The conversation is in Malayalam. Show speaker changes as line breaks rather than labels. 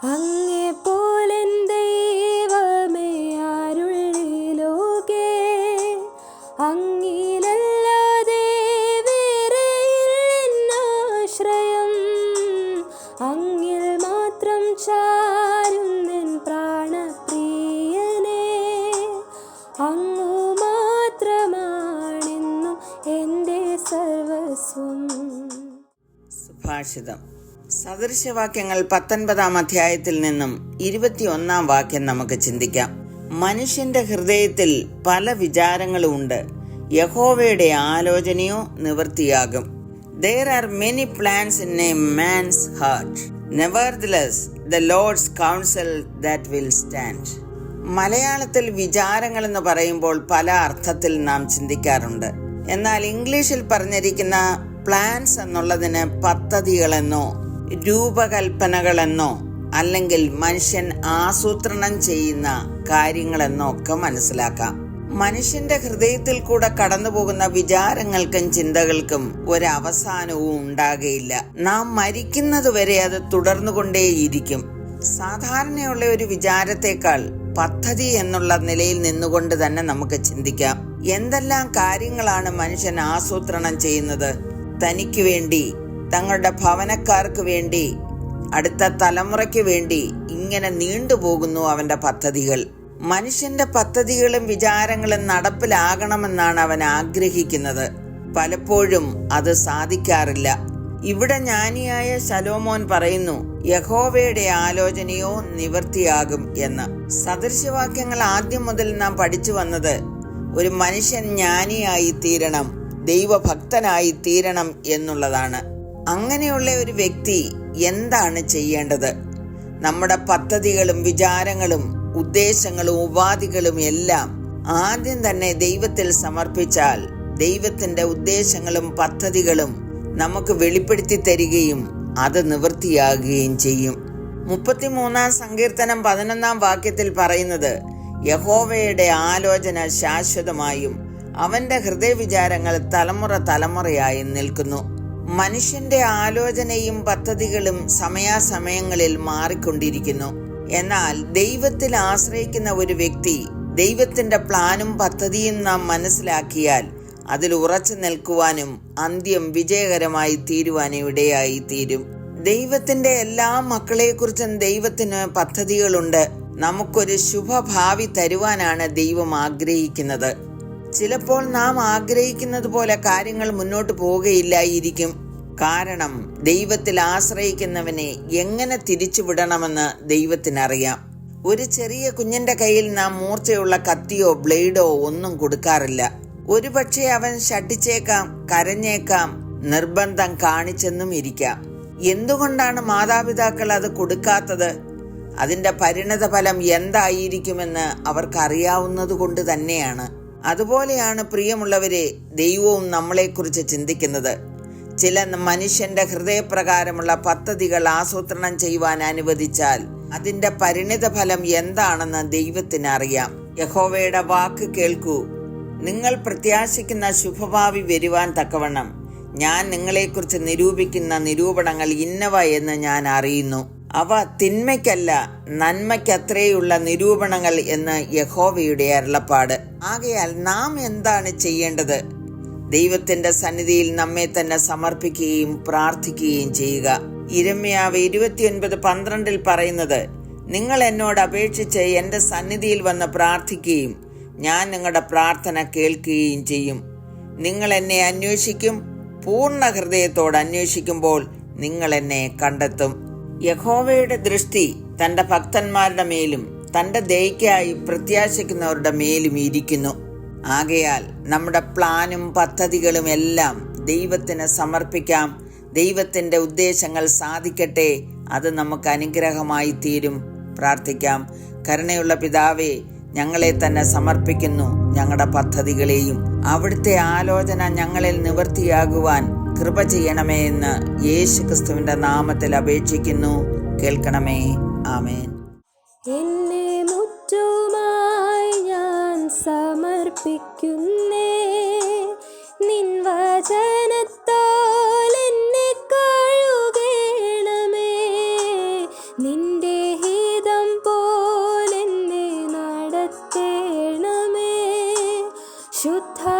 അങ്ങെപ്പോലെൻ ദൈവമേ ആരുള്ളിലോകേ, അങ്ങിലല്ലാതെ വേറെയില്ലെന്നാശ്രയം. അങ്ങിൽ മാത്രം ചാരുന്നെൻ പ്രാണപ്രിയനേ, അങ്ങു മാത്രമാണെന്നും എൻ്റെ സർവസ്വം.
സുഭാഷിതം. സദൃശവാക്യങ്ങൾ 19 അധ്യായത്തിൽ നിന്നും 21 വാക്യം നമുക്ക് ചിന്തിക്കാം. മനുഷ്യന്റെ ഹൃദയത്തിൽ പല വിചാരങ്ങളും ഉണ്ട്, യഹോവയുടെ ആലോചനയോ നിവൃത്തിയാകും. There are many plans in a man's heart. Nevertheless, the Lord's counsel that will stand. മലയാളത്തിൽ വിചാരങ്ങൾ എന്ന് പറയുമ്പോൾ പല അർത്ഥത്തിൽ നാം ചിന്തിക്കാറുണ്ട്. എന്നാൽ ഇംഗ്ലീഷിൽ പറഞ്ഞിരിക്കുന്ന പ്ലാൻസ് എന്നുള്ളതിന് പദ്ധതികളെന്നോ രൂപകൽപ്പനകളെന്നോ അല്ലെങ്കിൽ മനുഷ്യൻ ആസൂത്രണം ചെയ്യുന്ന കാര്യങ്ങളെന്നോ ഒക്കെ മനസ്സിലാക്കാം. മനുഷ്യന്റെ ഹൃദയത്തിൽ കൂടെ കടന്നു പോകുന്ന വിചാരങ്ങൾക്കും ചിന്തകൾക്കും ഒരവസാനവും ഉണ്ടാകുകയില്ല. നാം മരിക്കുന്നത് വരെ അത് തുടർന്നുകൊണ്ടേയിരിക്കും. സാധാരണയുള്ള ഒരു വിചാരത്തെക്കാൾ പദ്ധതി എന്നുള്ള നിലയിൽ നിന്നുകൊണ്ട് തന്നെ നമുക്ക് ചിന്തിക്കാം. എന്തെല്ലാം കാര്യങ്ങളാണ് മനുഷ്യൻ ആസൂത്രണം ചെയ്യുന്നത്? തനിക്ക് വേണ്ടി, തങ്ങളുടെ ഭവനക്കാർക്ക് വേണ്ടി, അടുത്ത തലമുറയ്ക്ക് വേണ്ടി, ഇങ്ങനെ നീണ്ടുപോകുന്നു അവന്റെ പദ്ധതികൾ. മനുഷ്യന്റെ പദ്ധതികളും വിചാരങ്ങളും നടപ്പിലാകണമെന്നാണ് അവൻ ആഗ്രഹിക്കുന്നത്. പലപ്പോഴും അത് സാധിക്കാറില്ല. ഇവിടെ ജ്ഞാനിയായ ശലോമോൻ പറയുന്നു, യഹോവയുടെ ആലോചനയോ നിവൃത്തിയാകും എന്ന്. സദൃശവാക്യങ്ങൾ ആദ്യം മുതൽ നാം പഠിച്ചു വന്നത് ഒരു മനുഷ്യൻ ജ്ഞാനിയായി തീരണം, ദൈവഭക്തനായി തീരണം എന്നുള്ളതാണ്. അങ്ങനെയുള്ള ഒരു വ്യക്തി എന്താണ് ചെയ്യേണ്ടത്? നമ്മുടെ പദ്ധതികളും വിചാരങ്ങളും ഉദ്ദേശങ്ങളും ഉപാധികളും എല്ലാം ആദ്യം തന്നെ ദൈവത്തിൽ സമർപ്പിച്ചാൽ ദൈവത്തിന്റെ ഉദ്ദേശങ്ങളും പദ്ധതികളും നമുക്ക് വെളിപ്പെടുത്തി തരികയും അത് നിവൃത്തിയാകുകയും ചെയ്യും. 33 സങ്കീർത്തനം 11 വാക്യത്തിൽ പറയുന്നത്, യഹോവയുടെ ആലോചന ശാശ്വതമായും അവന്റെ ഹൃദയവിചാരങ്ങൾ തലമുറ തലമുറയായി നിൽക്കുന്നു. മനുഷ്യന്റെ ആലോചനയും പദ്ധതികളും സമയാസമയങ്ങളിൽ മാറിക്കൊണ്ടിരിക്കുന്നു. എന്നാൽ ദൈവത്തിൽ ആശ്രയിക്കുന്ന ഒരു വ്യക്തി ദൈവത്തിന്റെ പ്ലാനും പദ്ധതിയും നാം മനസ്സിലാക്കിയാൽ അതിൽ ഉറച്ചു നിൽക്കുവാനും അന്ത്യം വിജയകരമായി തീരുവാനും ഇടയായി തീരും. ദൈവത്തിന്റെ എല്ലാ മക്കളെക്കുറിച്ചും ദൈവത്തിന് പദ്ധതികളുണ്ട്. നമുക്കൊരു ശുഭഭാവി തരുവാനാണ് ദൈവം ആഗ്രഹിക്കുന്നത്. ചിലപ്പോൾ നാം ആഗ്രഹിക്കുന്നത് പോലെ കാര്യങ്ങൾ മുന്നോട്ട് പോവുകയില്ലായിരിക്കും. കാരണം ദൈവത്തിൽ ആശ്രയിക്കുന്നവനെ എങ്ങനെ തിരിച്ചുവിടണമെന്ന് ദൈവത്തിനറിയാം. ഒരു ചെറിയ കുഞ്ഞിന്റെ കയ്യിൽ നാം മൂർച്ചയുള്ള കത്തിയോ ബ്ലേഡോ ഒന്നും കൊടുക്കാറില്ല. ഒരുപക്ഷെ അവൻ ശഠിച്ചേക്കാം, കരഞ്ഞേക്കാം, നിർബന്ധം കാണിച്ചെന്നും ഇരിക്കാം. എന്തുകൊണ്ടാണ് മാതാപിതാക്കൾ അത് കൊടുക്കാത്തത്? അതിന്റെ പരിണത ഫലം എന്തായിരിക്കുമെന്ന് അവർക്കറിയാവുന്നത് കൊണ്ട് തന്നെയാണ്. അതുപോലെയാണ് പ്രിയമുള്ളവരെ ദൈവവും നമ്മളെക്കുറിച്ച് ചിന്തിക്കുന്നത്. ചില മനുഷ്യന്റെ ഹൃദയപ്രകാരമുള്ള പദ്ധതികൾ ആസൂത്രണം ചെയ്യുവാൻ അനുവദിച്ചാൽ അതിന്റെ പരിണിത ഫലം എന്താണെന്ന് ദൈവത്തിന് അറിയാം. യഹോവയുടെ വാക്ക് കേൾക്കൂ, നിങ്ങൾ പ്രത്യാശിക്കുന്ന ശുഭഭാവി വരുവാൻ തക്കവണ്ണം ഞാൻ നിങ്ങളെക്കുറിച്ച് നിരൂപിക്കുന്ന നിരൂപണങ്ങൾ ഇന്നവ എന്ന് ഞാൻ അറിയുന്നു. അവ തിന്മയ്ക്കല്ല നന്മയ്ക്കത്രയുള്ള നിരൂപണങ്ങൾ എന്ന് യഹോവയുടെ അരുളപ്പാട്. ആകയാൽ നാം എന്താണ് ചെയ്യേണ്ടത്? ദൈവത്തിന്റെ സന്നിധിയിൽ നമ്മെ തന്നെ സമർപ്പിക്കുകയും പ്രാർത്ഥിക്കുകയും ചെയ്യുക. യിരെമ്യാവ് 29:12 പറയുന്നത്, നിങ്ങൾ എന്നോട് അപേക്ഷിച്ച് എന്റെ സന്നിധിയിൽ വന്ന് പ്രാർത്ഥിക്കുകയും ഞാൻ നിങ്ങളുടെ പ്രാർത്ഥന കേൾക്കുകയും ചെയ്യും. നിങ്ങൾ എന്നെ അന്വേഷിക്കും, പൂർണ്ണ ഹൃദയത്തോട് അന്വേഷിക്കുമ്പോൾ നിങ്ങൾ എന്നെ കണ്ടെത്തും. യഹോവയുടെ ദൃഷ്ടി തന്റെ ഭക്തന്മാരുടെ മേലും തന്റെ ദയയ്ക്കായി പ്രത്യാശിക്കുന്നവരുടെ മേലും ഇരിക്കുന്നു. ആകയാൽ നമ്മുടെ പ്ലാനും പദ്ധതികളും എല്ലാം ദൈവത്തിന് സമർപ്പിക്കാം. ദൈവത്തിന്റെ ഉദ്ദേശങ്ങൾ സാധിക്കട്ടെ, അത് നമുക്ക് അനുഗ്രഹമായി തീരും. പ്രാർത്ഥിക്കാം. കരുണയുള്ള പിതാവേ, ഞങ്ങളെ തന്നെ സമർപ്പിക്കുന്നു, ഞങ്ങളുടെ പദ്ധതികളെയും. അവിടുത്തെ ആലോചന ഞങ്ങളിൽ നിവൃത്തിയാകുവാൻ കൃപ ചെയ്യണമേ എന്ന് യേശുക്രിസ്തുവിന്റെ നാമത്തിൽ അപേക്ഷിക്കുന്നു. കേൾക്കണമേ. ആമേൻ.
എന്നെ മുറ്റുമായി ഞാൻ സമർപ്പിക്കുന്നേ, നിൻ വചനത്താൽ എന്നെ കഴുകണമേ. നിന്റെ ഹിതം പോലെന്നെ നടത്തേണമേ. ശുദ്ധ